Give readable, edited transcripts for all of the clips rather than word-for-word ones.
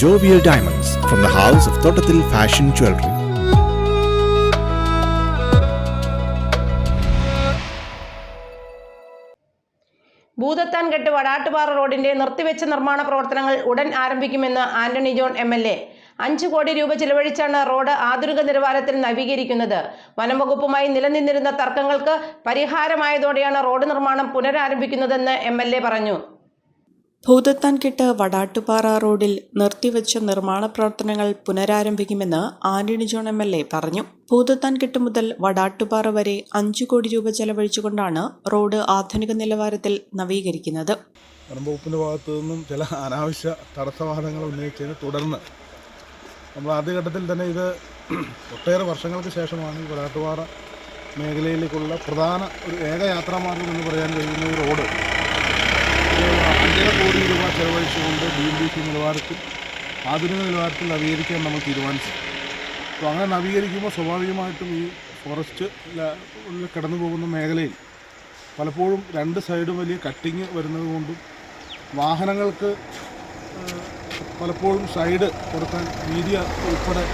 Jovial Diamonds from the house of Thottathil Fashion Jewelry. Bhoothathankettu Vadattupara റോഡിന്റെ നിർത്തിവെച്ച നിർമ്മാണ പ്രവർത്തനങ്ങൾ ഉടൻ ആരംഭിക്കുമെന്ന് ആന്റണി ജോൺ MLA. 5 കോടി രൂപ ചിലവഴിച്ചാണ് റോഡ് ആധുനിക നിലവാരത്തിൽ നവീകരിക്കുന്നത്. വനംവകുപ്പുമായി നിലനിന്നിരുന്ന തർക്കങ്ങൾക്ക് പരിഹാരമായതോടെയാണ് റോഡ് നിർമ്മാണം പുനരാരംഭിക്കുന്നതെന്ന് MLA പറഞ്ഞു. ഭൂതത്താൻകെട്ട് വടാട്ടുപാറ റോഡിൽ നിർത്തിവെച്ച നിർമ്മാണ പ്രവർത്തനങ്ങൾ പുനരാരംഭിക്കുമെന്ന് ആന്റണി ജോൺ MLA പറഞ്ഞു. ഭൂതത്താൻകെട്ട് മുതൽ വടാട്ടുപാറ വരെ 5 കോടി രൂപ ചെലവഴിച്ചുകൊണ്ടാണ് റോഡ് ആധുനിക നിലവാരത്തിൽ നവീകരിക്കുന്നത്. വനംവകുപ്പിൻ്റെ ഭാഗത്തു നിന്നും ചില അനാവശ്യ തടസ്സവാദങ്ങൾ ഉന്നയിച്ചതിനെ തുടർന്ന് നമ്മൾ ആദ്യഘട്ടത്തിൽ തന്നെ ഇത് ഒട്ടേറെ വർഷങ്ങൾക്ക് ശേഷമാണ് ഈ വടാട്ടുപാറ മേഖലയിലേക്കുള്ള പ്രധാന ഒരു ഏക യാത്രാമാർഗം എന്ന് പറയാൻ കഴിയുന്ന ഈ റോഡ് 5 കോടി രൂപ ചെലവഴിച്ചുകൊണ്ട് BMDC നിലവാരത്തിൽ ആധുനിക നിലവാരത്തിൽ നവീകരിക്കാൻ നമ്മൾ തീരുമാനിച്ചു. അപ്പോൾ അങ്ങനെ നവീകരിക്കുമ്പോൾ സ്വാഭാവികമായിട്ടും ഈ ഫോറസ്റ്റ് കടന്നു പോകുന്ന മേഖലയിൽ പലപ്പോഴും 2 സൈഡും വലിയ കട്ടിങ് വരുന്നത് കൊണ്ടും വാഹനങ്ങൾക്ക് പലപ്പോഴും സൈഡ് കൊടുക്കാൻ വീതി ഉൾപ്പെടെ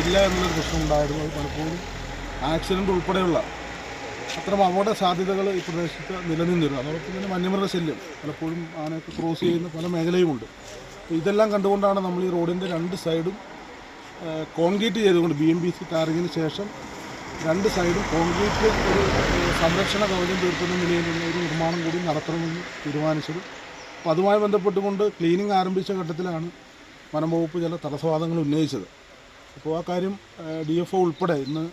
ഇല്ല എന്നുള്ളൊരു പ്രശ്നമുണ്ടായിരുന്നു. അത് പലപ്പോഴും ആക്സിഡൻ്റ് ഉൾപ്പെടെയുള്ള അത്തരം അപകട സാധ്യതകൾ ഈ പ്രദേശത്ത് നിലനിന്നിരുന്നു. അതോടൊപ്പം തന്നെ വന്യമൃഗശല്യം പലപ്പോഴും ആനയൊക്കെ ക്രോസ് ചെയ്യുന്ന പല മേഖലയുമുണ്ട്. അപ്പോൾ ഇതെല്ലാം കണ്ടുകൊണ്ടാണ് നമ്മൾ ഈ റോഡിൻ്റെ 2 സൈഡും കോൺക്രീറ്റ് ചെയ്തുകൊണ്ട് BMDC ടാറിങ്ങിന് ശേഷം 2 സൈഡും കോൺക്രീറ്റ് ഒരു സംരക്ഷണ കവചം തീർക്കുന്ന നിലയിലുള്ള ഒരു നിർമ്മാണം കൂടി നടത്തണമെന്ന് തീരുമാനിച്ചത്. അപ്പോൾ അതുമായി ബന്ധപ്പെട്ടുകൊണ്ട് ക്ലീനിങ് ആരംഭിച്ച ഘട്ടത്തിലാണ് വനംവകുപ്പ് ചില തടസ്സവാദങ്ങൾ ഉന്നയിച്ചത്. അപ്പോൾ ആ കാര്യം DFO ഉൾപ്പെടെ ഇന്ന്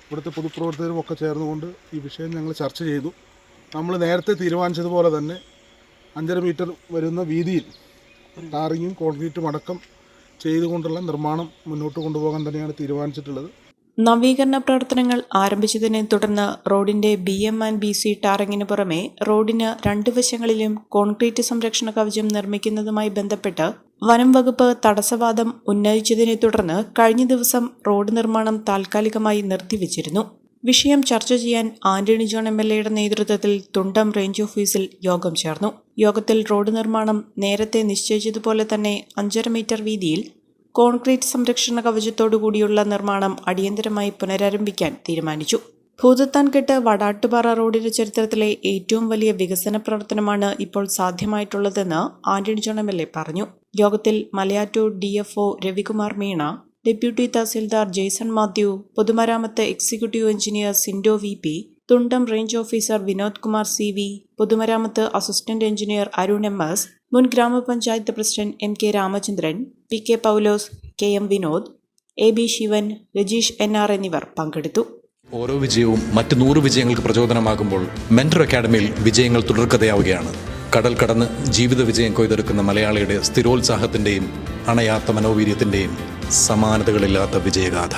ഇവിടുത്തെ പൊതുപ്രവർത്തകരും ഒക്കെ ചേർന്നുകൊണ്ട് ഈ വിഷയം ഞങ്ങൾ ചർച്ച ചെയ്തു. നമ്മൾ നേരത്തെ തീരുമാനിച്ചതുപോലെ തന്നെ 5.5 മീറ്റർ വരുന്ന വീതിയിൽ ടാറിങ്ങും കോൺക്രീറ്റും അടക്കം ചെയ്തുകൊണ്ടുള്ള നിർമ്മാണം മുന്നോട്ട് കൊണ്ടുപോകാൻ തന്നെയാണ് തീരുമാനിച്ചിട്ടുള്ളത്. നവീകരണ പ്രവർത്തനങ്ങൾ ആരംഭിച്ചതിനെ തുടർന്ന് റോഡിന്റെ BM&BC ടാറിങ്ങിന് പുറമെ റോഡിന് 2 വശങ്ങളിലും കോൺക്രീറ്റ് സംരക്ഷണ കവചം നിർമ്മിക്കുന്നതുമായി ബന്ധപ്പെട്ട് വനം വകുപ്പ് തടസ്സവാദം ഉന്നയിച്ചതിനെ തുടർന്ന് കഴിഞ്ഞ ദിവസം റോഡ് നിർമ്മാണം താൽക്കാലികമായി നിർത്തിവച്ചിരുന്നു. വിഷയം ചർച്ച ചെയ്യാൻ ആന്റണി ജോൺ MLAയുടെ നേതൃത്വത്തിൽ തുണ്ടം റേഞ്ച് ഓഫീസിൽ യോഗം ചേർന്നു. യോഗത്തിൽ റോഡ് നിർമ്മാണം നേരത്തെ നിശ്ചയിച്ചതുപോലെ തന്നെ 5.5 മീറ്റർ വീതിയിൽ കോൺക്രീറ്റ് സംരക്ഷണ കവചത്തോടുകൂടിയുള്ള നിർമ്മാണം അടിയന്തരമായി പുനരാരംഭിക്കാൻ തീരുമാനിച്ചു. ഭൂതത്താൻകെട്ട് വടാട്ടുപാറ റോഡിന്റെ ചരിത്രത്തിലെ ഏറ്റവും വലിയ വികസന പ്രവർത്തനമാണ് ഇപ്പോൾ സാധ്യമായിട്ടുള്ളതെന്ന് ആന്റണി ജോൺ MLA പറഞ്ഞു. യോഗത്തിൽ മലയാറ്റൂർ DFO രവികുമാർ മീണ, ഡെപ്യൂട്ടി തഹസിൽദാർ ജെയ്സൺ മാത്യു, പൊതുമരാമത്ത് executive engineer Sindo VP, Thundam range officer Vinod Kumar CV, പൊതുമരാമത്ത് അസിസ്റ്റന്റ് എഞ്ചിനീയർ അരുൺ MS, മുൻ ഗ്രാമപഞ്ചായത്ത് president MK Ramachandran, PK Paulose, KM Vinod, AB Shivan, Rajeesh NR എന്നിവർ പങ്കെടുത്തു. ഓരോ വിജയവും മറ്റ് 100 വിജയങ്ങൾക്ക് പ്രചോദനമാകുമ്പോൾ മെന്റർ അക്കാഡമിയിൽ വിജയങ്ങൾ തുടർക്കഥയാവുകയാണ്. കടൽ കടന്ന് ജീവിത വിജയം കൊയ്തെടുക്കുന്ന മലയാളിയുടെ സ്ഥിരോത്സാഹത്തിൻ്റെയും അണയാത്ത മനോവീര്യത്തിൻ്റെയും സമാനതകളില്ലാത്ത വിജയഗാഥ.